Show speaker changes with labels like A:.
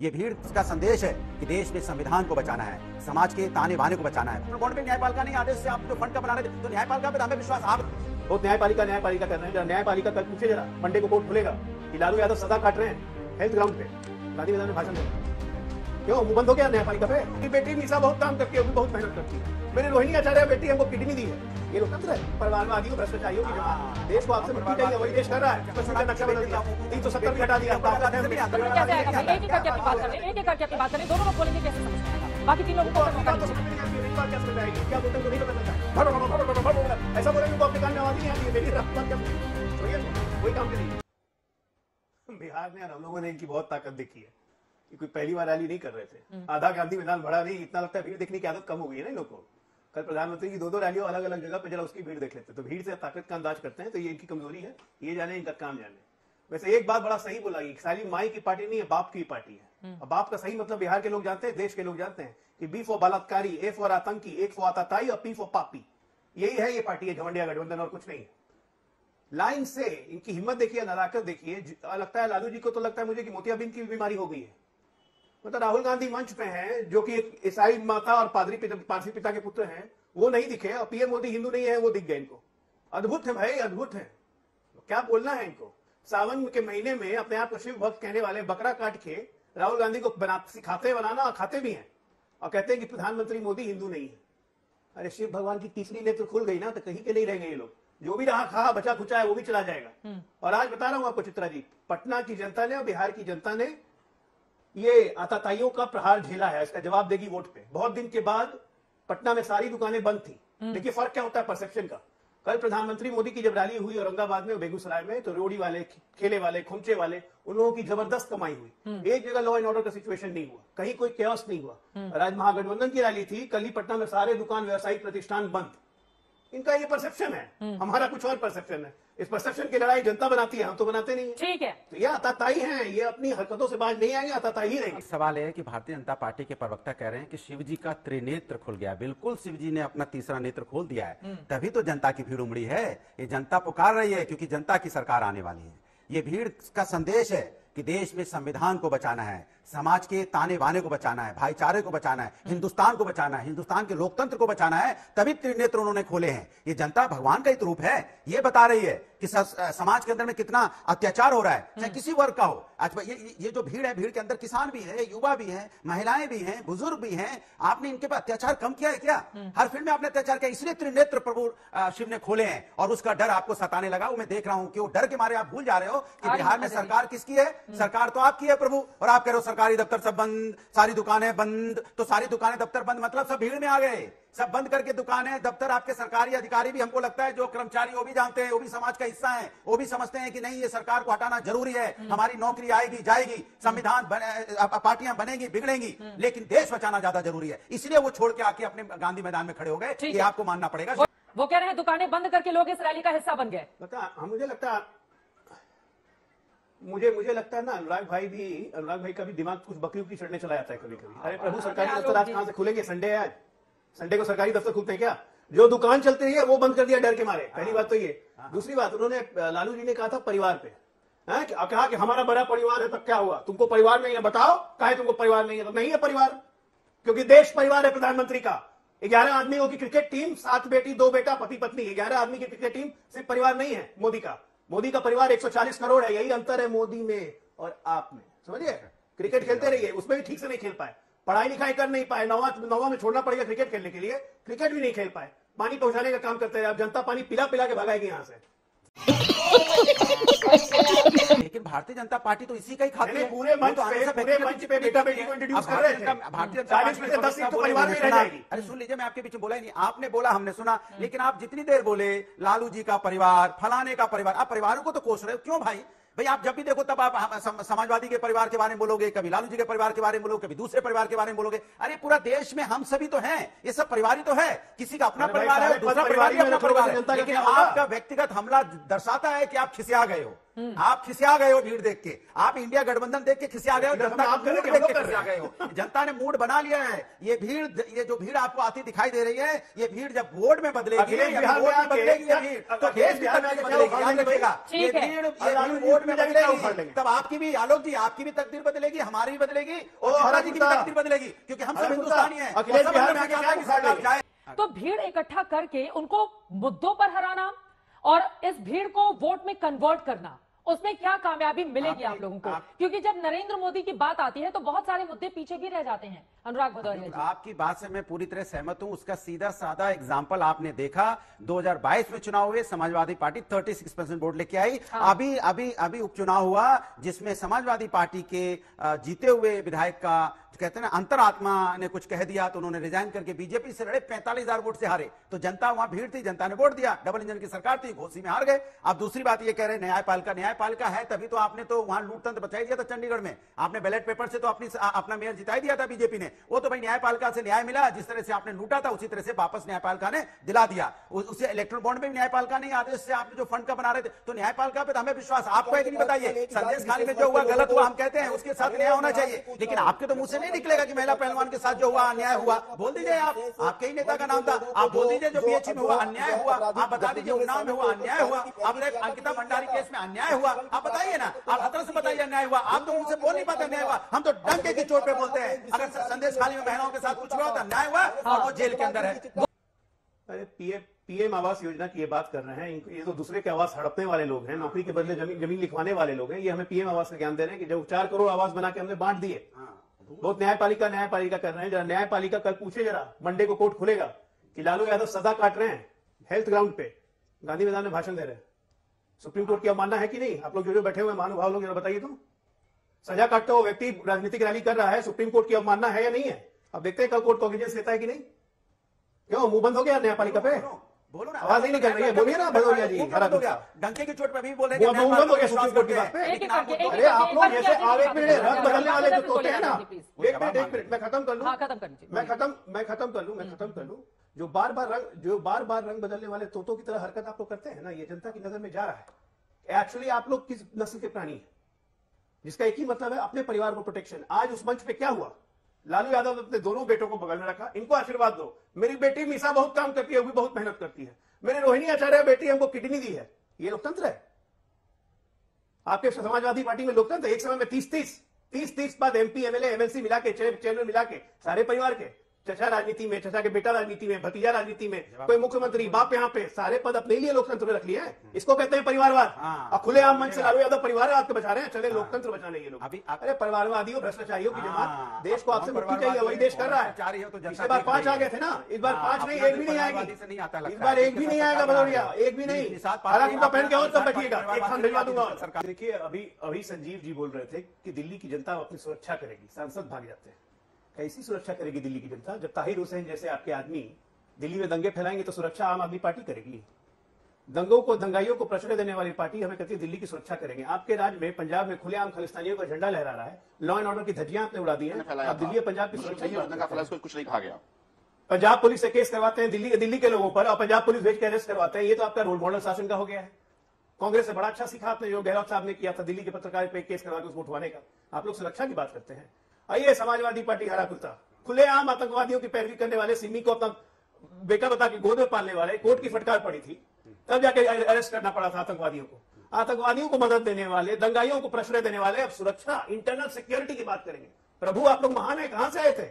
A: ये भीड़ का संदेश है कि देश में संविधान को बचाना है, समाज के ताने बाने को बचाना है। गवर्नमेंट न्यायपालिका नहीं आदेश से आप जो फंड का बना रहे थे, तो न्यायपालिका पे हमें विश्वास। आप
B: बहुत न्यायपालिका कर रहे हैं। न्यायपालिका कल पूछे जरा, मंडे को कोर्ट खुलेगा कि लालू यादव सजा काट रहे हैं हेल्थ ग्राउंड पे, गांधी मैदान में भाषण दे। क्यों मुंह बंद हो गया न्यायपालिका पे? कि बेटी मीसा बहुत काम करती है, बहुत मेहनत करती है। मेरे रोहिणी आचार्य बेटी हमको किडनी दी है। ये लोकतंत्र है? परिवारवादियों भ्रष्टाचारियों की जमात देश को आपसे मिट्टी चाहिए, वही देश कर रहा है। नक्शा बदल दिया, 370 भी हटा दिया।
C: दोनों लोग बोलेंगे कैसे समझते हैं, बाकी तीन लोगों को
B: क्या बोलते हैं नहीं पता। ऐसा बोलेंगे तो अपने कान में आवाज नहीं आती है। मेरी बात क्या छोड़िए, कोई काम नहीं। बिहार में हम लोगों ने इनकी बहुत ताकत देखी है कि कोई पहली बार रैली नहीं कर रहे थे। आधा गांधी मैदान भरा नहीं, इतना लगता है भीड़ देखने की आदत कम हो गई है ना इन लोगों को। कल प्रधानमंत्री की दो रैलियों अलग अलग जगह पे जरा उसकी भीड़ देख लेते, तो भीड़ से ताकत का अंदाज करते हैं। तो ये इनकी कमजोरी है, ये जाने इनका काम जाने। वैसे एक बात बड़ा सही बोला, साली माई की पार्टी नहीं है, बाप की पार्टी है। अब बाप का सही मतलब बिहार के लोग जानते हैं, देश के लोग जानते हैं कि बी फॉर बलात्कारी, ए फॉर आतंकी, एक फॉर आताताई और पी फॉर पापी। यही है ये पार्टी है, घमंडिया गठबंधन, और कुछ नहीं है। लाइन से इनकी हिम्मत देखिए, नजाकत देखिए। लगता है लालू जी को तो लगता है मुझे कि मोतियाबिंद की बीमारी हो गई है। मतलब राहुल गांधी मंच पे हैं, जो कि एक ईसाई माता और पारसी पिता के पुत्र हैं, वो नहीं दिखे, और पीएम मोदी हिंदू नहीं है, वो दिख गए इनको। अद्भुत है भाई, अद्भुत है। क्या बोलना है इनको? सावन के महीने में अपने आप को शिव भक्त कहने वाले बकरा काट के राहुल गांधी को सिखाते बनाना, और खाते भी हैं, और कहते हैं कि प्रधानमंत्री मोदी हिंदू नहीं है। अरे शिव भगवान की तीसरी नेत्र खुल गई ना, तो कहीं के नहीं रहेंगे ये लोग। जो भी रहा खा बचा खुचा है वो भी चला जाएगा। और आज बता रहा हूं आपको चित्रा जी, पटना की जनता ने और बिहार की जनता ने ये आताताइयों का प्रहार झेला है, इसका जवाब देगी वोट पे। बहुत दिन के बाद पटना में सारी दुकानें बंद थी। देखिए फर्क क्या होता है परसेप्शन का। कल प्रधानमंत्री मोदी की जब रैली हुई औरंगाबाद में, बेगूसराय में, तो रोड़ी वाले, ठेले वाले, खुमचे वाले, उन लोगों की जबरदस्त कमाई हुई। एक जगह लॉ एंड ऑर्डर का सिचुएशन नहीं हुआ, कहीं कोई कैओस नहीं हुआ। और आज महागठबंधन की रैली थी, कल ही पटना में सारे दुकान, व्यवसायिक प्रतिष्ठान बंद। इनका ये परसेप्शन है, हमारा कुछ और परसेप्शन है। इस परसेप्शन की लड़ाई जनता बनाती है, हम तो बनाते नहीं।
C: ठीक है,
B: तो ये आताताई हैं, ये अपनी हरकतों से बाज नहीं आएंगे, आताताई ही रहेंगे।
A: सवाल है कि भारतीय जनता पार्टी के प्रवक्ता कह रहे हैं कि शिव जी का त्रिनेत्र खुल गया। बिल्कुल शिव जी ने अपना तीसरा नेत्र खोल दिया है, तभी तो जनता की भीड़ उमड़ी है। ये जनता पुकार रही है, क्योंकि जनता की सरकार आने वाली है। ये भीड़ का संदेश है कि देश में संविधान को बचाना है, समाज के ताने बाने को बचाना है, भाईचारे को बचाना है, हिंदुस्तान को बचाना है, हिंदुस्तान के लोकतंत्र को बचाना है। तभी त्रिनेत्र उन्होंने खोले हैं। ये जनता भगवान का ही रूप है। ये बता रही है कि समाज के अंदर में कितना अत्याचार हो रहा है, चाहे किसी वर्ग का हो। आज ये जो भीड़ है, भीड़ के अंदर किसान भी है, युवा भी है, महिलाएं भी हैं, बुजुर्ग भी हैं। आपने इनके पर अत्याचार कम किया है क्या? हर फील्ड में आपने अत्याचार किया, इसलिए त्रिनेत्र प्रभु शिव ने खोले हैं। और उसका डर आपको सताने लगा। वो मैं देख रहा हूं कि वो डर के मारे आप भूल जा रहे हो कि बिहार में सरकार किसकी है। सरकार तो आपकी है प्रभु, और आप कह रहे हो सरकारी दफ्तर सब बंद, सारी दुकानें बंद। तो सारी दुकानें दफ्तर बंद मतलब सब भीड़ में आ गए, सब बंद करके दुकानें दफ्तर। आपके सरकारी अधिकारी भी, हमको लगता है जो कर्मचारी, वो भी जानते हैं, वो भी समाज का हिस्सा है, वो भी समझते हैं कि नहीं, ये सरकार को हटाना जरूरी है। हमारी नौकरी आएगी जाएगी, संविधान पार्टियां बनेगी बिगड़ेंगी, लेकिन देश बचाना ज्यादा जरूरी है। इसलिए वो छोड़ के आके अपने गांधी मैदान में खड़े हो गए। ये आपको मानना पड़ेगा।
C: वो कह रहे हैं दुकानें बंद करके लोग इस रैली का हिस्सा बन गए।
B: मुझे लगता है ना, अनुराग भाई का भी दिमाग कुछ बकरियों की चढ़ने चला जाता है कभी कभी। अरे प्रभु, सरकारी दफ्तर आज कहां से खुलेंगे? संडे है आज, संडे को सरकारी दफ्तर खुलते हैं क्या? जो दुकान चलती रही है वो बंद कर दिया डर के मारे। पहली बात तो ये। दूसरी बात, उन्होंने, लालू जी ने कहा था परिवार पे, कहा कि हमारा बड़ा परिवार है, तब क्या हुआ? तुमको परिवार नहीं है, बताओ कहा तुमको परिवार नहीं है? तो नहीं है परिवार, क्योंकि देश परिवार है प्रधानमंत्री का। 11 आदमियों की क्रिकेट टीम, 7 बेटी 2 बेटा, पति पत्नी, 11 आदमी की क्रिकेट टीम सिर्फ परिवार नहीं है मोदी का। मोदी का परिवार 140 करोड़ है। यही अंतर है मोदी में और आप में, समझिए। क्रिकेट खेलते रहिए, उसमें भी ठीक से नहीं खेल पाए, पढ़ाई लिखाई कर नहीं पाए, नौवां में छोड़ना पड़ेगा क्रिकेट खेलने के लिए, क्रिकेट भी नहीं खेल पाए। पानी पहुंचाने का काम करते रहे। अब जनता पानी पिला पिला के भगाएगी यहां से।
A: लेकिन भारतीय जनता पार्टी तो इसी का ही खाती है।
B: पूरे मंच पे बेटा बेटी को इंट्रोड्यूस कर रहे थे।
A: भारतीय जनता पार्टी 10 सीट तो परिवार में रह जाएगी। अरे सुन लीजिए, मैं आपके पीछे बोला ही नहीं, आपने बोला हमने सुना। लेकिन आप जितनी देर बोले लालू जी का परिवार, फलाने का परिवार, आप परिवारों को तो कोस रहे हो। क्यों भाई? भाई आप जब भी देखो तब आप समाजवादी के परिवार के बारे में बोलोगे, कभी लालू जी के परिवार के बारे में बोलोगे, कभी दूसरे परिवार के बारे में बोलोगे। अरे पूरा देश में हम सभी तो हैं, ये सब परिवार ही तो है। किसी का अपना परिवार है, दूसरा परिवार ही अपना परिवार है। लेकिन आपका व्यक्तिगत हमला दर्शाता है कि आप खिसिया गए हो। आप खिसिया गए हो भीड़ देख के, आप इंडिया गठबंधन देख के खिसिया गए हो, जनता
B: आप
A: का मूड
B: कर
A: देख के
B: रहे
A: खिसिया गए हो। जनता ने मूड बना लिया है। ये जो भीड़ आपको आती दिखाई दे रही है, ये भीड़ जब वोट में बदलेगी,
B: अखिलेश बिहार में
A: वोट में बदलेगी ये
B: आके-
A: भीड़, तो
B: अखिलेश
A: देश भी
B: बिहार में
A: तकदीर
B: आके
A: बदलेगी।
B: क्या
A: याद रखिएगा, ये
C: ठीक है।
A: भीड़
B: अरे
A: वोट में
B: क्या उखाड़
A: बदलेगी,
B: लेंगे?
A: तब आपकी भी, आलोक जी, आपकी भी तकदीर बदलेगी, हमारी भी बदलेगी, और
B: हरा
A: शिवराज जी की भी
B: कुत्ता।
A: तकदीर बदलेगी, क्योंकि हम
B: हरा
A: सब
B: कुत्ता।
A: हिंदुस्तानी हैं।
B: अखिलेश
A: और
B: बिहार
A: समझ
B: में
A: में
B: आके
A: आता है
B: क्या
A: कि
B: उखाड़
A: सरकार
B: लेंगे?
A: जाए।
C: तो भीड़ इकट्ठा करके उनको मुद्दों पर हराना और इस भीड़ को वोट में कन्वर्ट करना, उसमें क्या कामयाबी मिलेगी आप लोगों को? क्योंकि जब नरेंद्र मोदी की बात आती है तो बहुत सारे मुद्दे पीछे भी रह जाते हैं। अनुराग भदौरिया जी,
A: आपकी बात से मैं पूरी तरह सहमत हूं। उसका सीधा साधा एग्जांपल आपने देखा, 2022 में चुनाव हुए, समाजवादी पार्टी 36% वोट लेके आई। अभी उपचुनाव हुआ जिसमें समाजवादी पार्टी के जीते हुए विधायक का कहते हैं ना अंतरात्मा ने कुछ कह दिया, तो उन्होंने रिजाइन करके बीजेपी से लड़े, 45,000 वोट से हारे। तो जनता वहां भीड़ थी, जनता ने वोट दिया, डबल इंजन की सरकार थी, घोसी में हार गए। अब दूसरी बात ये कह रहे हैं न्यायपालिका है, तभी तो आपने तो वहां लूटतंत्र बचाई दिया था चंडीगढ़ में। आपने बैलेट पेपर से तो अपना मेयर जिताई दिया था बीजेपी ने। वो तो भाई न्यायपालिका से न्याय मिला, जिस तरह से आपने लूटा था उसी तरह से वापस न्यायपालिका ने दिला दिया। उसे इलेक्ट्रल बॉन्ड में भी न्यायपालिका नहीं, आदेश से आपने जो फंड का बना रहे थे, तो न्यायपालिका पे तो हमें विश्वास। आपको एक नहीं बताइए, संदेश खाली में जो हुआ गलत हुआ, हम कहते हैं उसके साथ न्याय होना चाहिए, लेकिन आपके तो मुंह से नहीं निकलेगा कि महिला पहलवान के साथ जो हुआ अन्याय हुआ। बोल दीजिए, आप आपके ही नेता का नाम था, आप बोल दीजिए जो पीएचई में हुआ अन्याय हुआ, आप बता दीजिए उन्नाव में हुआ अन्याय हुआ, आपने अंकिता भंडारी केस में अन्याय हुआ, आप बताइए ना, आप हतर से बताइए अन्याय हुआ। आप तो मुंह से बोल नहीं पाते अन्याय हुआ, हम तो डंके की चोट पे बोलते हैं। अगर संदेश खाली में महिलाओं के साथ कुछ हुआ तो अन्याय हुआ और वो जेल के अंदर है।
B: अरे पीएम आवास योजना की ये बात कर रहे हैं, ये तो दूसरे के आवास हड़पने वाले लोग हैं, नौकरी के बदले जमीन लिखवाने वाले लोग हैं। ये हमें पीएम आवास का ज्ञान दे रहे हैं कि जो 4 करोड़ आवास बना के हमने बांट दिए। बहुत न्यायपालिका कर रहे हैं। जरा न्यायपालिका कल पूछे, जरा मंडे को कोर्ट खुलेगा कि लालू यादव सजा काट रहे हैं हेल्थ ग्राउंड पे, गांधी मैदान में भाषण दे रहे हैं, सुप्रीम कोर्ट की अवमानना है कि नहीं? आप लोग जो बैठे हुए महानुभाव लोग जरा बताइए तो, सजा काटता हुआ व्यक्ति राजनीतिक रैली कर रहा है, सुप्रीम कोर्ट की अवमानना है या नहीं है? अब देखते हैं कल कोर्ट कॉग्निजेंस लेता है कि नहीं। क्यों मुंह बंद हो गया न्यायपालिका पे?
A: बोलो ना,
B: आवाज नहीं निकल रही है, बोलिए ना भदौरिया जी।
A: डंके की चोट पे भी बोल रहे
B: मुंह बंद हो गया सुप्रीम कोर्ट की बात पे।
C: एक एक करके, एक
B: अरे आप लोग जैसे एक मिनट रंग बदलने वाले जो तोते हैं ना,
C: प्लीज।
B: एक मिनट मैं खत्म कर लूं।
C: हाँ, खत्म कर लीजिए।
B: मैं खत्म कर लूं। जो बार बार रंग बदलने वाले तोतों की तरह हरकत आप लोग करते हैं ना, ये जनता की नजर में जा रहा है। एक्चुअली आप लोग किस नस्ल के प्राणी हैं, जिसका एक ही मतलब है अपने परिवार को प्रोटेक्शन। आज उस मंच पे क्या हुआ? लालू यादव ने अपने दोनों बेटों को बगल में रखा, इनको आशीर्वाद दो। मेरी बेटी मीसा बहुत काम करती है, वो भी बहुत मेहनत करती है। मेरे रोहिणी आचार्य बेटी हमको किडनी दी है। ये लोकतंत्र है? आपके समाजवादी पार्टी में लोकतंत्र? एक समय में 30 बाद एमपी एमएलए एमएलसी मिला के, चेयरमैन मिला के, सारे परिवार के, चचा राजनीति में, चचा के बेटा राजनीति में, भतीजा राजनीति में, कोई मुख्यमंत्री, बाप यहाँ पे, सारे पद अपने लिए लोकतंत्र में रख लिए हैं। इसको कहते हैं परिवारवाद। और खुलेआम मंच से लालू यादव परिवारवाद को बचा रहे हैं। चले लोकतंत्र बचाने ये लोग। अरे परिवारवादियों, भ्रष्टाचारियों की जमात देश को आपसे मुक्ति चाहिए, वही देश कर रहा है। पिछले बार 5 आ गए थे ना, इस बार 5 नहीं, 1 भी नहीं आएगी। इस बार 1 भी नहीं आएगा भदौरिया, 1 भी नहीं। हरा कुर्ता पहन के और तब बैठिएगा, एक खान भिजवा दूंगा। देखिए, अभी संजीव जी बोल रहे थे कि दिल्ली की जनता अपनी सुरक्षा करेगी, सांसद भाग जाते हैं। कैसी सुरक्षा करेगी दिल्ली की जनता? जब ताहिर हुसैन जैसे आपके आदमी दिल्ली में दंगे फैलाएंगे तो सुरक्षा आम आदमी पार्टी करेगी। दंगाइयों को प्रश्रय देने वाली पार्टी हमें कहती है दिल्ली की सुरक्षा करेंगे। आपके राज्य में, पंजाब में खुलेआम खालिस्तानियों का झंडा लहरा रहा है, लॉ एंड ऑर्डर की धज्जियां आपने उड़ा दी है। अब दिल्ली और पंजाब की सुरक्षा,
D: कुछ नहीं कहा गया।
B: पंजाब पुलिस से केस करवाते हैं दिल्ली के लोगों पर, और पंजाब पुलिस भेज के अरेस्ट करवाते हैं। ये तो आपका रोल मॉडल शासन का हो गया है। कांग्रेस से बड़ा अच्छा सीखा आपने, जो गहलोत साहब ने किया था दिल्ली के पत्रकार पे केस करवा के उसको उठवाने का। आप लोग सुरक्षा की बात करते हैं। आइए, समाजवादी पार्टी हरा कुत्ता, खुलेआम आतंकवादियों की पैरवी करने वाले, सिमी को अपना बेटा बता के गोद में पालने वाले, कोर्ट की फटकार पड़ी थी तब जाके अरेस्ट करना पड़ा था आतंकवादियों को। आतंकवादियों को मदद देने वाले, दंगाइयों को प्रश्रय देने वाले, अब सुरक्षा, इंटरनल सिक्योरिटी की बात करेंगे। प्रभु आप लोग महान है, कहां से आए थे?